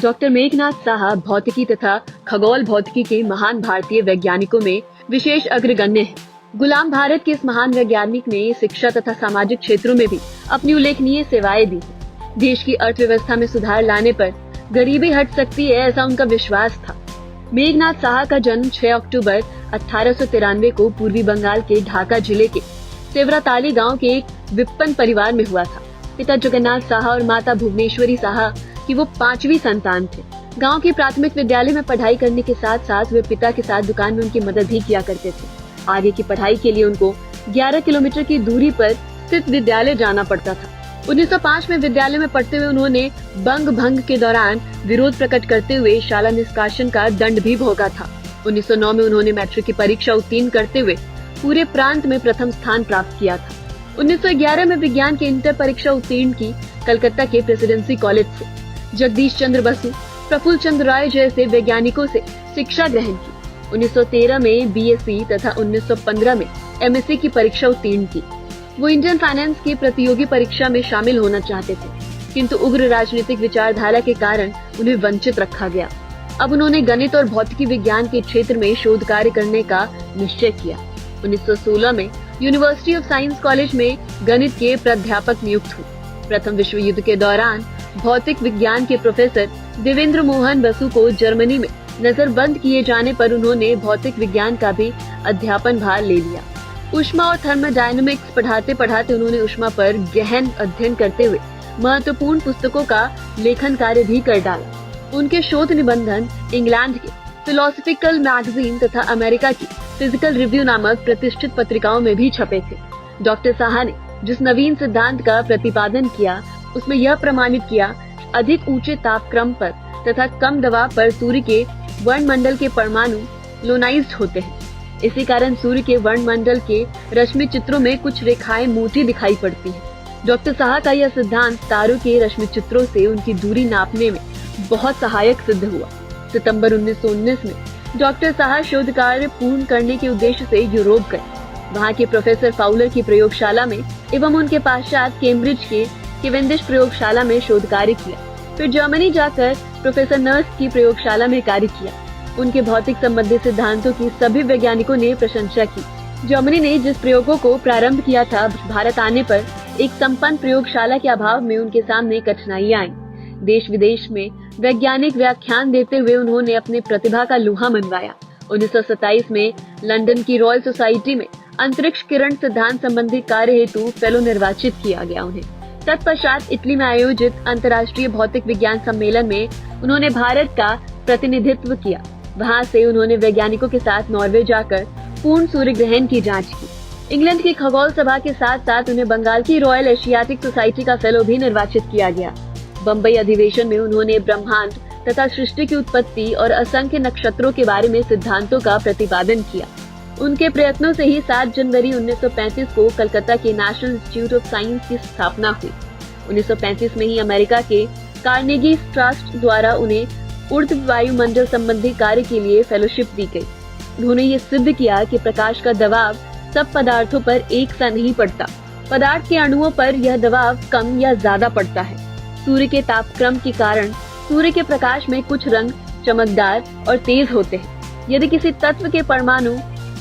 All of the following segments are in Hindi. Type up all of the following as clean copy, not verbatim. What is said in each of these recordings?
डॉक्टर मेघनाथ साहा भौतिकी तथा खगोल भौतिकी के महान भारतीय वैज्ञानिकों में विशेष अग्रगण्य हैं। गुलाम भारत के इस महान वैज्ञानिक ने शिक्षा तथा सामाजिक क्षेत्रों में भी अपनी उल्लेखनीय सेवाएं दी। देश की अर्थव्यवस्था में सुधार लाने पर गरीबी हट सकती है, ऐसा उनका विश्वास था। मेघनाथ साहा का जन्म 6 अक्टूबर 1893 को पूर्वी बंगाल के ढाका जिले के सेवराताली गांव के एक विपन्न परिवार में हुआ था। पिता जगन्नाथ साहा और माता भुवनेश्वरी साहा की वो 5वीं संतान थे। गांव के प्राथमिक विद्यालय में पढ़ाई करने के साथ साथ वे पिता के साथ दुकान में उनकी मदद भी किया करते थे। आगे की पढ़ाई के लिए उनको 11 किलोमीटर की दूरी पर स्थित विद्यालय जाना पड़ता था। 1905 में विद्यालय में पढ़ते हुए उन्होंने बंग भंग के दौरान विरोध प्रकट करते हुए शाला निष्कासन का दंड भी भोगा था। 1909 में उन्होंने मैट्रिक की परीक्षा उत्तीर्ण करते हुए पूरे प्रांत में प्रथम स्थान प्राप्त किया था। 1911 में विज्ञान की इंटर परीक्षा उत्तीर्ण की कलकत्ता के प्रेसिडेंसी कॉलेज से। जगदीश चंद्र बसु, प्रफुल्ल चंद्र राय जैसे वैज्ञानिकों से शिक्षा ग्रहण की। 1913 में बीएससी तथा 1915 में एमएससी की परीक्षा उत्तीर्ण की। वो इंडियन फाइनेंस की प्रतियोगी परीक्षा में शामिल होना चाहते थे, किंतु उग्र राजनीतिक विचारधारा के कारण उन्हें वंचित रखा गया। अब उन्होंने गणित और भौतिकी विज्ञान के क्षेत्र में शोध कार्य करने का निश्चय किया। 1916 में यूनिवर्सिटी ऑफ साइंस कॉलेज में गणित के प्राध्यापक नियुक्त हुए। प्रथम विश्व युद्ध के दौरान भौतिक विज्ञान के प्रोफेसर देवेंद्र मोहन बसु को जर्मनी में नजरबंद किए जाने पर उन्होंने भौतिक विज्ञान का भी अध्यापन भार ले लिया। ऊष्मा और थर्मोडायनामिक्स पढ़ाते पढ़ाते उन्होंने ऊष्मा पर गहन अध्ययन करते हुए महत्वपूर्ण पुस्तकों का लेखन कार्य भी कर डाला। उनके शोध निबंधन इंग्लैंड के फिलोसफिकल मैगजीन तथा अमेरिका की फिजिकल रिव्यू नामक प्रतिष्ठित पत्रिकाओं में भी छपे थे। डॉक्टर साहा ने जिस नवीन सिद्धांत का प्रतिपादन किया, उसमें यह प्रमाणित किया अधिक ऊंचे तापक्रम पर तथा कम दबाव पर सूर्य के वर्णमंडल के परमाणु लोनाइज्ड होते हैं। इसी कारण सूर्य के वर्णमंडल के रश्मि चित्रों में कुछ रेखाएं मोटी दिखाई पड़ती हैं। डॉक्टर साहा का यह सिद्धांत तारों के रश्मि चित्रों से उनकी दूरी नापने में बहुत सहायक सिद्ध हुआ। सितंबर 1919 में डॉक्टर साहा शोध कार्य पूर्ण करने के उद्देश्य से यूरोप गए। वहाँ के प्रोफेसर फाउलर की प्रयोगशाला में एवं उनके पश्चात कैम्ब्रिज के केवेंडिश प्रयोगशाला में शोध कार्य किया। फिर जर्मनी जाकर प्रोफेसर नर्स की प्रयोगशाला में कार्य किया। उनके भौतिक संबंधी सिद्धांतों की सभी वैज्ञानिकों ने प्रशंसा की। जर्मनी ने जिस प्रयोगों को प्रारंभ किया था, भारत आने पर एक संपन्न प्रयोगशाला के अभाव में उनके सामने कठिनाइयां आईं। देश विदेश में वैज्ञानिक व्याख्यान देते हुए उन्होंने अपने प्रतिभा का लोहा मनवाया। 1927 में लंदन की रॉयल सोसाइटी में अंतरिक्ष किरण सिद्धांत संबंधी कार्य हेतु फेलो निर्वाचित किया गया उन्हें। तत्पश्चात इटली में आयोजित अंतर्राष्ट्रीय भौतिक विज्ञान सम्मेलन में उन्होंने भारत का प्रतिनिधित्व किया। वहां से उन्होंने वैज्ञानिकों के साथ नॉर्वे जाकर पूर्ण सूर्य ग्रहण की जांच की। इंग्लैंड की खगोल सभा के साथ साथ उन्हें बंगाल की रॉयल एशियाटिक सोसाइटी का फेलो भी निर्वाचित किया गया। बम्बई अधिवेशन में उन्होंने ब्रह्मांड तथा सृष्टि की उत्पत्ति और असंख्य नक्षत्रों के बारे में सिद्धांतों का प्रतिपादन किया। उनके प्रयत्नों से ही 7 जनवरी 1935 को कलकत्ता के नेशनल इंस्टीट्यूट ऑफ साइंस की स्थापना हुई। 1935 में ही अमेरिका के कार्नेगी ट्रस्ट द्वारा उन्हें ऊर्ध्व वायुमंडल संबंधी कार्य के लिए फेलोशिप दी गई। उन्होंने ये सिद्ध किया कि प्रकाश का दबाव सब पदार्थों पर एक सा नहीं पड़ता। पदार्थ के अणुओं पर यह दबाव कम या ज्यादा पड़ता है। सूर्य के तापक्रम के कारण सूर्य के प्रकाश में कुछ रंग चमकदार और तेज होते हैं। यदि किसी तत्व के परमाणु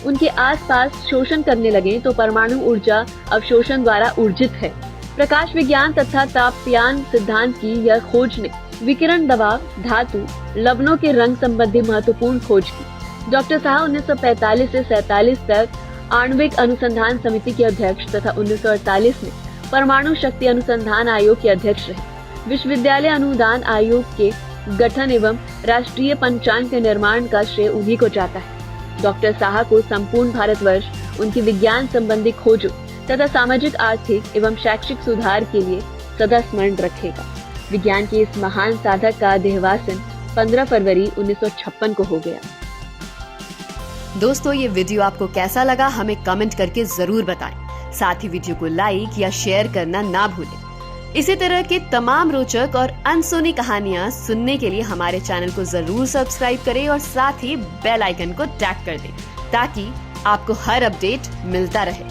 उनके आसपास शोषण करने लगे तो परमाणु ऊर्जा अवशोषण द्वारा ऊर्जित है। प्रकाश विज्ञान तथा तापयान सिद्धांत की यह खोज ने विकिरण दबाव, धातु, लवणों के रंग संबंधी महत्वपूर्ण खोज की। डॉक्टर साहा 1945 से 47 तक आणविक अनुसंधान समिति के अध्यक्ष तथा 1948 में परमाणु शक्ति अनुसंधान आयोग के अध्यक्ष रहे। विश्वविद्यालय अनुदान आयोग के गठन एवं राष्ट्रीय पंचांग के निर्माण का श्रेय उन्हीं को जाता है। डॉक्टर साहा को संपूर्ण भारतवर्ष उनकी विज्ञान संबंधी खोजों तथा सामाजिक, आर्थिक एवं शैक्षिक सुधार के लिए सदा स्मरण रखेगा। विज्ञान के इस महान साधक का देहवासन 15 फरवरी 1956 को हो गया। दोस्तों, ये वीडियो आपको कैसा लगा हमें कमेंट करके जरूर बताएं। साथ ही वीडियो को लाइक या शेयर करना ना भूलें। इसी तरह के तमाम रोचक और अनसुनी कहानियां सुनने के लिए हमारे चैनल को जरूर सब्सक्राइब करें और साथ ही बेल आइकन को टैप कर दें ताकि आपको हर अपडेट मिलता रहे।